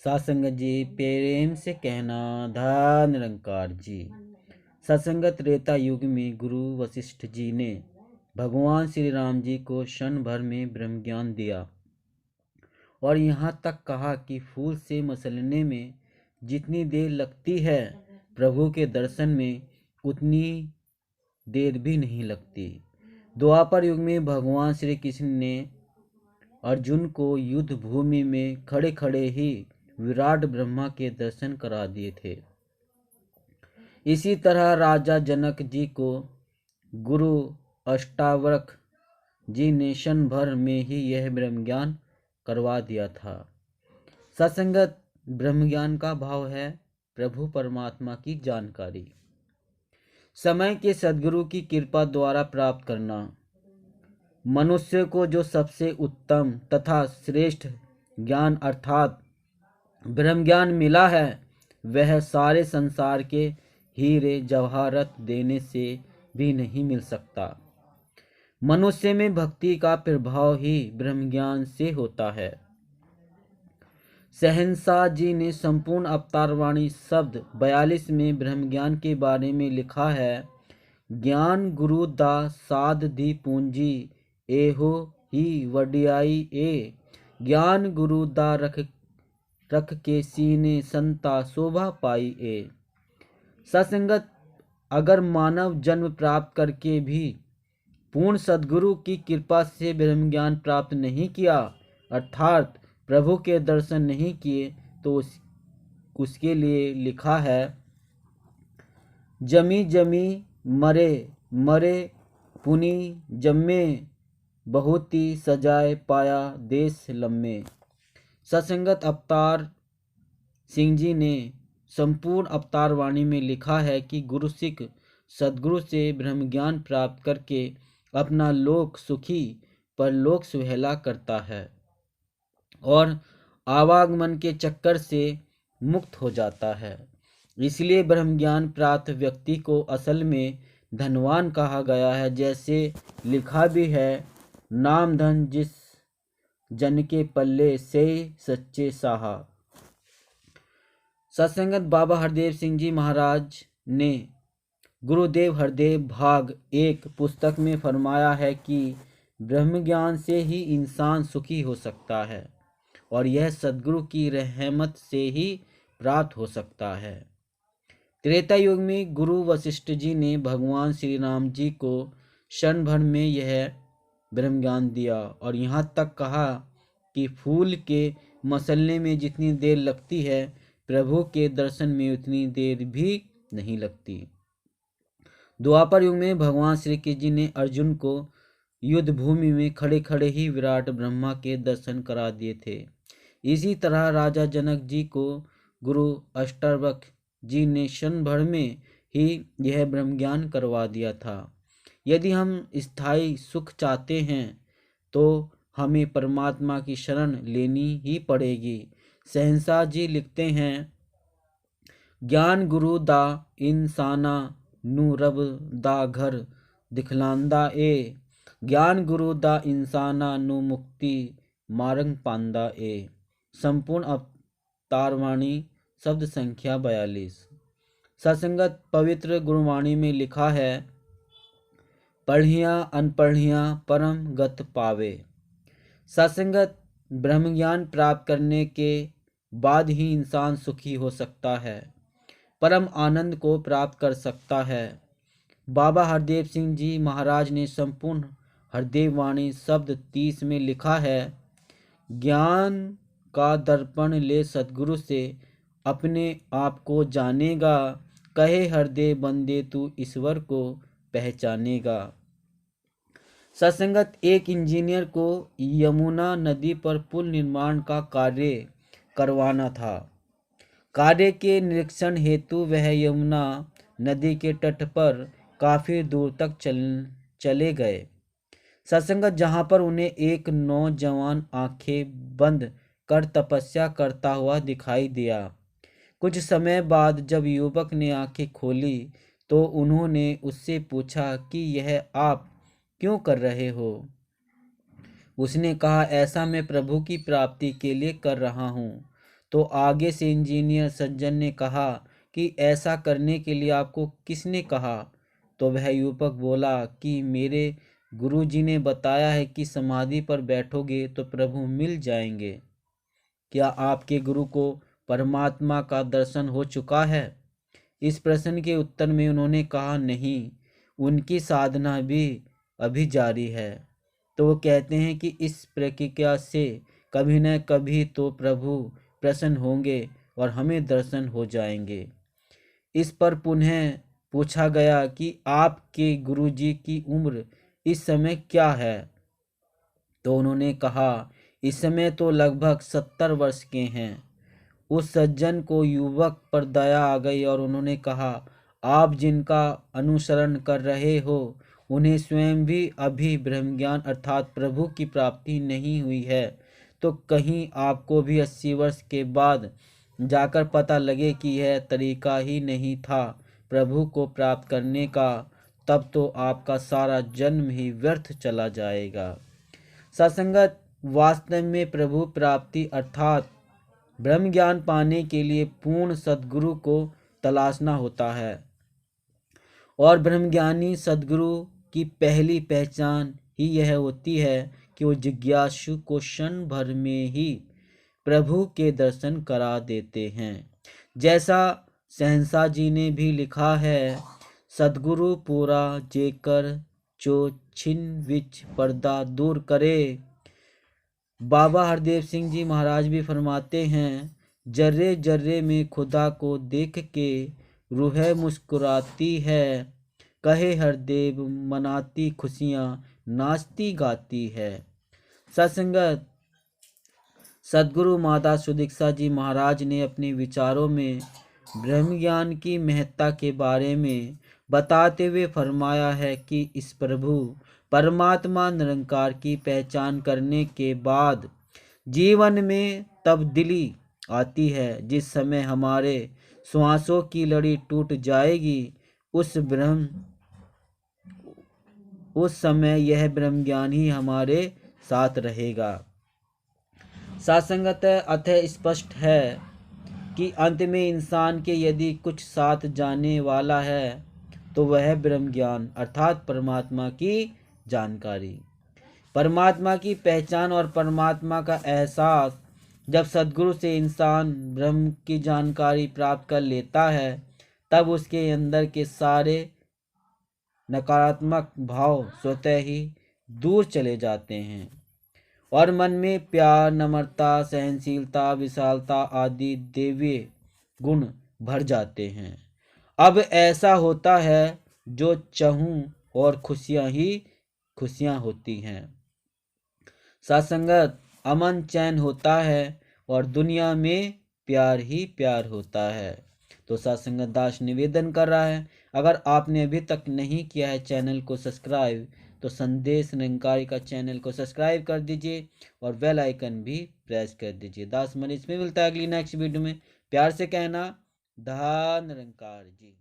सत्संग जी प्रेम से कहना धन निरंकार जी। सत्संगत त्रेता युग में गुरु वशिष्ठ जी ने भगवान श्री राम जी को क्षण भर में ब्रह्म ज्ञान दिया और यहाँ तक कहा कि फूल से मसलने में जितनी देर लगती है प्रभु के दर्शन में उतनी देर भी नहीं लगती। द्वापर युग में भगवान श्री कृष्ण ने अर्जुन को युद्ध भूमि में खड़े खड़े ही विराट ब्रह्मा के दर्शन करा दिए थे। इसी तरह राजा जनक जी को गुरु अष्टावक्र जी ने क्षण भर में ही यह ब्रह्म ज्ञान करवा दिया था। सत्संगत ब्रह्म ज्ञान का भाव है प्रभु परमात्मा की जानकारी समय के सद्गुरु की कृपा द्वारा प्राप्त करना। मनुष्य को जो सबसे उत्तम तथा श्रेष्ठ ज्ञान अर्थात ब्रह्म ज्ञान मिला है वह सारे संसार के हीरे जवाहरात देने से भी नहीं मिल सकता। मनुष्य में भक्ति का प्रभाव ही ब्रह्म ज्ञान से होता है। शहंशाह जी ने संपूर्ण अवतारवाणी शब्द 42 में ब्रह्म ज्ञान के बारे में लिखा है। ज्ञान गुरु दा साध दी पूंजी एहो ही वडियाई ए। ज्ञान गुरु दा रख के सीने संता शोभा पाई ए। सत्संगत अगर मानव जन्म प्राप्त करके भी पूर्ण सद्गुरु की कृपा से ब्रह्म ज्ञान प्राप्त नहीं किया अर्थात प्रभु के दर्शन नहीं किए तो उसके लिए लिखा है जमी जमी मरे मरे पुनी जम्मे बहुती सजाए पाया देश लम्मे। सत्संगत अवतार सिंह जी ने संपूर्ण अवतार वाणी में लिखा है कि गुरु सिख सद्गुरु से ब्रह्म ज्ञान प्राप्त करके अपना लोक सुखी पर लोक सुहेला करता है और आवागमन के चक्कर से मुक्त हो जाता है। इसलिए ब्रह्म ज्ञान प्राप्त व्यक्ति को असल में धनवान कहा गया है। जैसे लिखा भी है नाम धन जिस जन के पल्ले से सच्चे साहा। सत्संगत बाबा हरदेव सिंह जी महाराज ने गुरुदेव हरदेव भाग 1 पुस्तक में फरमाया है कि ब्रह्म ज्ञान से ही इंसान सुखी हो सकता है और यह सद्गुरु की रहमत से ही प्राप्त हो सकता है। त्रेता युग में गुरु वशिष्ठ जी ने भगवान श्री राम जी को क्षण भर में यह ब्रह्म ज्ञान दिया और यहाँ तक कहा कि फूल के मसलने में जितनी देर लगती है प्रभु के दर्शन में उतनी देर भी नहीं लगती। द्वापर युग में भगवान श्री कृष्ण जी ने अर्जुन को युद्ध भूमि में खड़े खड़े ही विराट ब्रह्मा के दर्शन करा दिए थे। इसी तरह राजा जनक जी को गुरु अष्टावक्र जी ने क्षण भर में ही यह ब्रह्म ज्ञान करवा दिया था। यदि हम स्थायी सुख चाहते हैं तो हमें परमात्मा की शरण लेनी ही पड़ेगी। शहंशाह जी लिखते हैं ज्ञान गुरु दा इंसाना नू रब दा घर दिखलांदा ए। ज्ञान गुरु दा इंसाना नू मुक्ति मार्ग पांदा ए। संपूर्ण अवतारवाणी शब्द संख्या 42। सत्संगत पवित्र गुरुवाणी में लिखा है पढ़िया अनपढ़िया परम गत पावे। सत्संगत ब्रह्म ज्ञान प्राप्त करने के बाद ही इंसान सुखी हो सकता है, परम आनंद को प्राप्त कर सकता है। बाबा हरदेव सिंह जी महाराज ने संपूर्ण हरदेव वाणी शब्द 30 में लिखा है ज्ञान का दर्पण ले सद्गुरु से अपने आप को जानेगा। कहे हरदेव बंदे तू ईश्वर को पहचानेगा। सत्संगत एक इंजीनियर को यमुना नदी पर पुल निर्माण का कार्य करवाना था। कार्य के निरीक्षण हेतु वह यमुना नदी के तट पर काफी दूर तक चले गए। सत्संगत जहां पर उन्हें एक नौजवान आंखें बंद कर तपस्या करता हुआ दिखाई दिया। कुछ समय बाद जब युवक ने आंखें खोली तो उन्होंने उससे पूछा कि यह आप क्यों कर रहे हो। उसने कहा ऐसा मैं प्रभु की प्राप्ति के लिए कर रहा हूँ। तो आगे से इंजीनियर सज्जन ने कहा कि ऐसा करने के लिए आपको किसने कहा? तो वह युवक बोला कि मेरे गुरुजी ने बताया है कि समाधि पर बैठोगे तो प्रभु मिल जाएंगे। क्या आपके गुरु को परमात्मा का दर्शन हो चुका है? इस प्रश्न के उत्तर में उन्होंने कहा नहीं, उनकी साधना भी अभी जारी है। तो वो कहते हैं कि इस प्रक्रिया से कभी न कभी तो प्रभु प्रसन्न होंगे और हमें दर्शन हो जाएंगे। इस पर पुनः पूछा गया कि आपके गुरुजी की उम्र इस समय क्या है? तो उन्होंने कहा इस समय तो लगभग 70 वर्ष के हैं। उस सज्जन को युवक पर दया आ गई और उन्होंने कहा आप जिनका अनुसरण कर रहे हो उन्हें स्वयं भी अभी ब्रह्मज्ञान अर्थात प्रभु की प्राप्ति नहीं हुई है, तो कहीं आपको भी 80 वर्ष के बाद जाकर पता लगे कि यह तरीका ही नहीं था प्रभु को प्राप्त करने का, तब तो आपका सारा जन्म ही व्यर्थ चला जाएगा। सत्संगत वास्तव में प्रभु प्राप्ति अर्थात ब्रह्म ज्ञान पाने के लिए पूर्ण सद्गुरु को तलाशना होता है और ब्रह्मज्ञानी सद्गुरु की पहली पहचान ही यह होती है कि वो जिज्ञासु को क्षण भर में ही प्रभु के दर्शन करा देते हैं। जैसा सहनसा जी ने भी लिखा है, सद्गुरु पूरा जेकर जो छिन विच पर्दा दूर करे। बाबा हरदेव सिंह जी महाराज भी फरमाते हैं, जर्रे जर्रे में खुदा को देख के रूह मुस्कुराती है, कहे हरदेव मनाती खुशियाँ नाचती गाती है। सत्संगत सद्गुरु माता सुदीक्षा जी महाराज ने अपने विचारों में ब्रह्म ज्ञान की महत्ता के बारे में बताते हुए फरमाया है कि इस प्रभु परमात्मा निरंकार की पहचान करने के बाद जीवन में तब्दीली आती है। जिस समय हमारे श्वासों की लड़ी टूट जाएगी उस समय यह ब्रह्म ज्ञान ही हमारे साथ रहेगा। सासंगत अतः स्पष्ट है कि अंत में इंसान के यदि कुछ साथ जाने वाला है तो वह ब्रह्म ज्ञान अर्थात परमात्मा की जानकारी, परमात्मा की पहचान और परमात्मा का एहसास जब सद्गुरु से इंसान ब्रह्म की जानकारी प्राप्त कर लेता है, तब उसके अंदर के सारे नकारात्मक भाव स्वतः ही दूर चले जाते हैं और मन में प्यार, नम्रता, सहनशीलता, विशालता आदि दैवीय गुण भर जाते हैं। अब ऐसा होता है जो चाहूं और खुशियां ही खुशियां होती हैं। सत्संगत अमन चैन होता है और दुनिया में प्यार ही प्यार होता है। तो सत्संगत दास निवेदन कर रहा है, अगर आपने अभी तक नहीं किया है चैनल को सब्सक्राइब तो संदेश निरंकारी का चैनल को सब्सक्राइब कर दीजिए और बेल आइकन भी प्रेस कर दीजिए। दास मनीष में मिलता है अगली नेक्स्ट वीडियो में। प्यार से कहना, धन निरंकार जी।